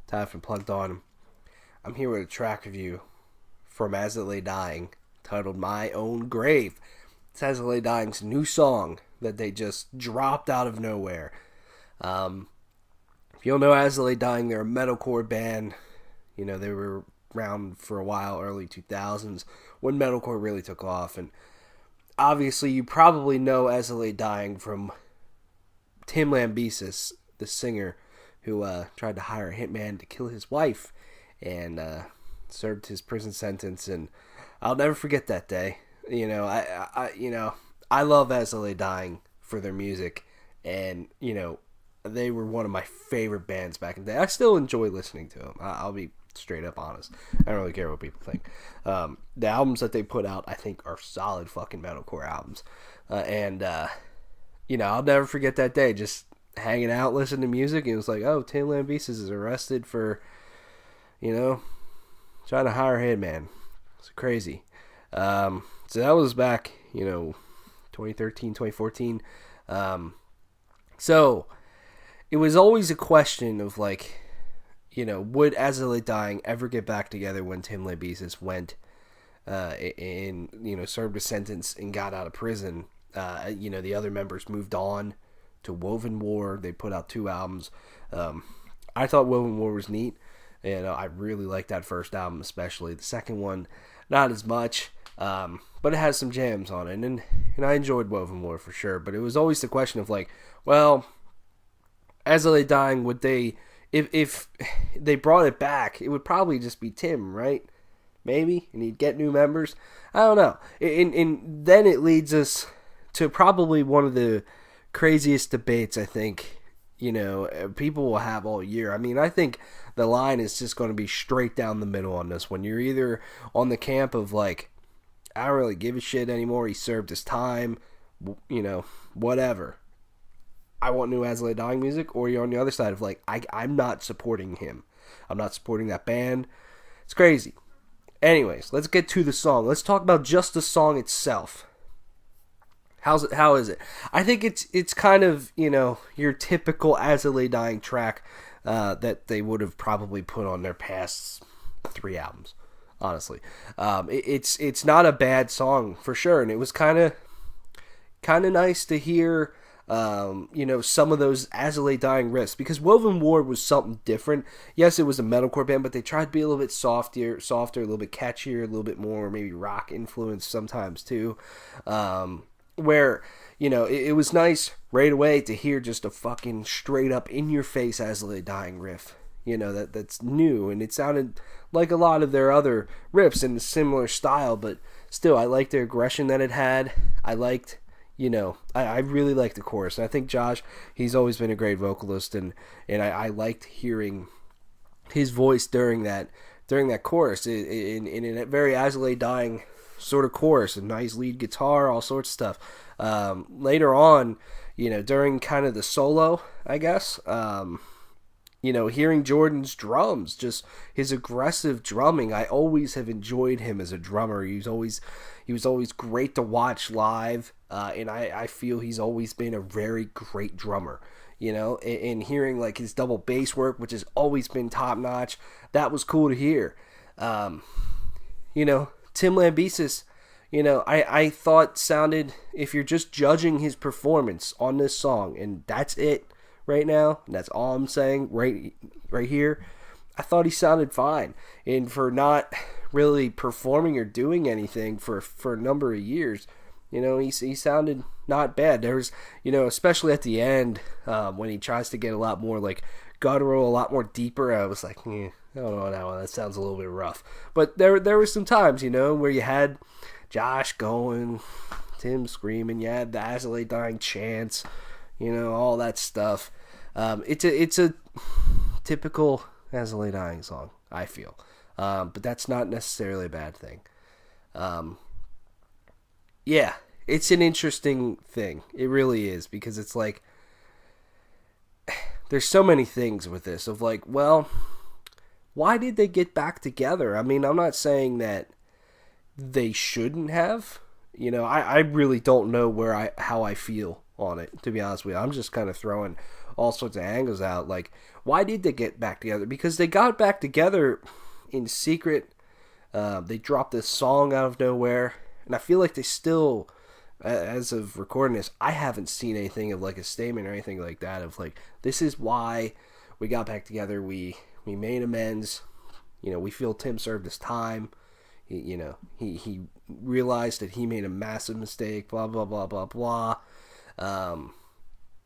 Time for Plugged On. I'm here with a track review from As It Lay Dying, titled My Own Grave. It's As It Lay Dying's new song that they just dropped out of nowhere. If you don't know As It Lay Dying, they're a metalcore band. You know, they were around for a while, early 2000s, when metalcore really took off. And obviously, you probably know As It Lay Dying from Tim Lambesis, the singer, who tried to hire a hitman to kill his wife and served his prison sentence. And I'll never forget that day. I love As It Lay Dying for their music, and they were one of my favorite bands back in the day. I still enjoy listening to them. I'll be straight up honest. I don't really care what people think. The albums that they put out, I think, are solid fucking metalcore albums. I'll never forget that day. Just hanging out, listening to music, and it was like, oh, Tim Lambesis is arrested for, trying to hire a hitman. It's crazy. So that was back, 2013, 2014. So it was always a question of like, would As It Lay Dying ever get back together when Tim Lambesis went served a sentence and got out of prison? The other members moved on to Woven War. They put out 2 albums. I thought Woven War was neat, and I really liked that first album especially. The second one, not as much, but it has some jams on it, and I enjoyed Woven War for sure. But it was always the question of like, well, As It Lay Dying, would they, if they brought it back, it would probably just be Tim, right? Maybe, and he'd get new members. I don't know. And then it leads us to probably one of the craziest debates I think people will have all year. I mean, I think the line is just going to be straight down the middle on this one. You're either on the camp of like, I don't really give a shit anymore, he served his time, whatever, I want new As It Lay Dying music, or you're on the other side of like, I'm not supporting him, I'm not supporting that band. It's crazy. Anyways, let's get to the song. Let's talk about just the song itself. How is it? I think it's kind of, your typical As It Lay Dying track that they would have probably put on their past 3 albums, honestly. It's not a bad song for sure, and it was kind of nice to hear some of those As It Lay Dying riffs, because Woven War was something different. Yes, it was a metalcore band, but they tried to be a little bit softer, a little bit catchier, a little bit more maybe rock influence sometimes too. Where, it was nice right away to hear just a fucking straight up in your face As It Lay Dying riff. That's new, and it sounded like a lot of their other riffs in a similar style, but still, I liked the aggression that it had. I liked, I really liked the chorus. And I think Josh, he's always been a great vocalist, and I liked hearing his voice during that chorus in a very As It Lay Dying sort of chorus, a nice lead guitar, all sorts of stuff. Later on, during kind of the solo, I guess, hearing Jordan's drums, just his aggressive drumming, I always have enjoyed him as a drummer. He was always great to watch live, and I feel he's always been a very great drummer. And hearing like his double bass work, which has always been top notch, that was cool to hear. Tim Lambesis, I thought sounded, if you're just judging his performance on this song, and that's it right now, and that's all I'm saying right here, I thought he sounded fine. And for not really performing or doing anything for a number of years, he sounded not bad. There was, especially at the end, when he tries to get a lot more like guttural, a lot more deeper, I was like, I don't know that one. That sounds a little bit rough. But there were some times, where you had Josh going, Tim screaming, you had the As It Lay Dying chants, all that stuff. It's a typical As It Lay Dying song, I feel. But that's not necessarily a bad thing. Yeah, it's an interesting thing. It really is, because it's like, there's so many things with this of like, well, why did they get back together? I mean, I'm not saying that they shouldn't have. I really don't know how I feel on it, to be honest with you. I'm just kind of throwing all sorts of angles out. Like, why did they get back together? Because they got back together in secret. They dropped this song out of nowhere, and I feel like they still, as of recording this, I haven't seen anything of like a statement or anything like that of like, this is why we got back together. We made amends. You know, we feel Tim served his time. He realized that he made a massive mistake. Blah blah blah blah blah.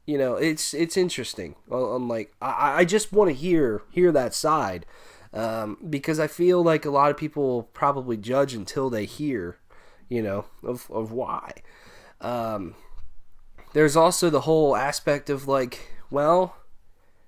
It's interesting. I'm like, I just want to hear that side. Because I feel like a lot of people probably judge until they hear, of why. There's also the whole aspect of like, well,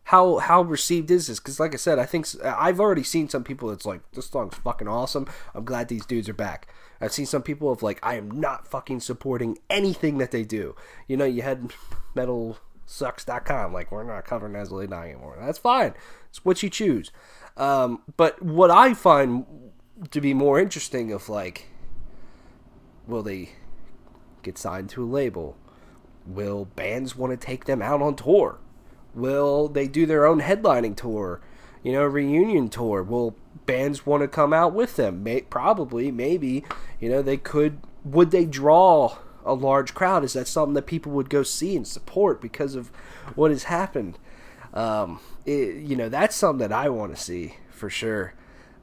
how received is this? Because like I said, I think I've already seen some people that's like, this song's fucking awesome. I'm glad these dudes are back. I've seen some people of like, I am not fucking supporting anything that they do. You had metalsucks.com, like, we're not covering As I Lay Dying anymore. That's fine. It's what you choose. But what I find to be more interesting of like, will they get signed to a label? Will bands want to take them out on tour? Will they do their own headlining tour? Reunion tour? Will bands want to come out with them? Probably, maybe. They could. Would they draw a large crowd? Is that something that people would go see and support because of what has happened? That's something that I want to see for sure.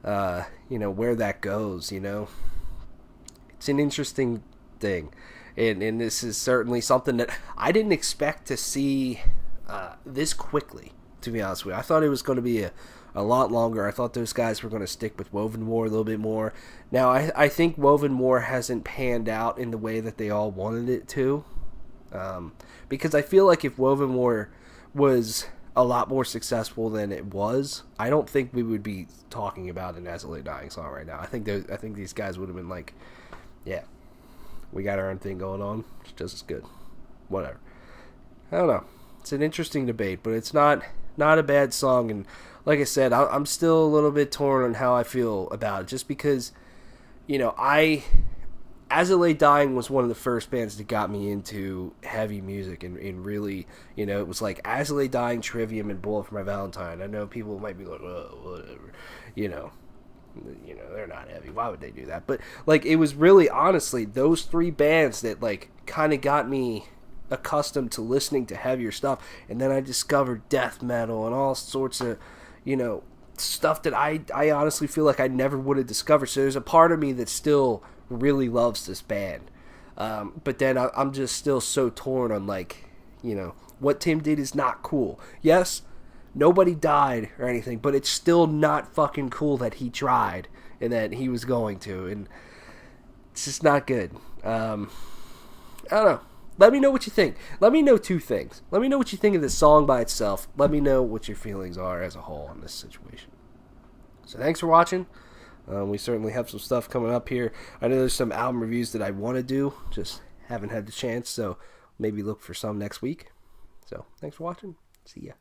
Where that goes, it's an interesting thing. And this is certainly something that I didn't expect to see this quickly, to be honest with you. I thought it was going to be a lot longer. I thought those guys were going to stick with Woven War a little bit more. Now, I think Woven War hasn't panned out in the way that they all wanted it to. Because I feel like if Woven War was a lot more successful than it was, I don't think we would be talking about an As I Lay Dying song right now. I think these guys would have been like, yeah, we got our own thing going on. It's just as good. Whatever. I don't know. It's an interesting debate, but it's not a bad song. And like I said, I'm still a little bit torn on how I feel about it, just because, As I Lay Dying was one of the first bands that got me into heavy music and really, it was like As I Lay Dying, Trivium, and Bullet for My Valentine. I know people might be like, oh, whatever, they're not heavy. Why would they do that? But like, it was really honestly those three bands that like kind of got me accustomed to listening to heavier stuff. And then I discovered death metal and all sorts of, stuff that I honestly feel like I never would have discovered. So there's a part of me that still really loves this band. But then I'm just still so torn on like, what Tim did is not cool. Yes, nobody died or anything, but it's still not fucking cool that he tried and that he was going to. And it's just not good. I don't know. Let me know what you think. Let me know two things. Let me know what you think of this song by itself. Let me know what your feelings are as a whole on this situation. So thanks for watching. We certainly have some stuff coming up here. I know there's some album reviews that I want to do. Just haven't had the chance. So maybe look for some next week. So thanks for watching. See ya.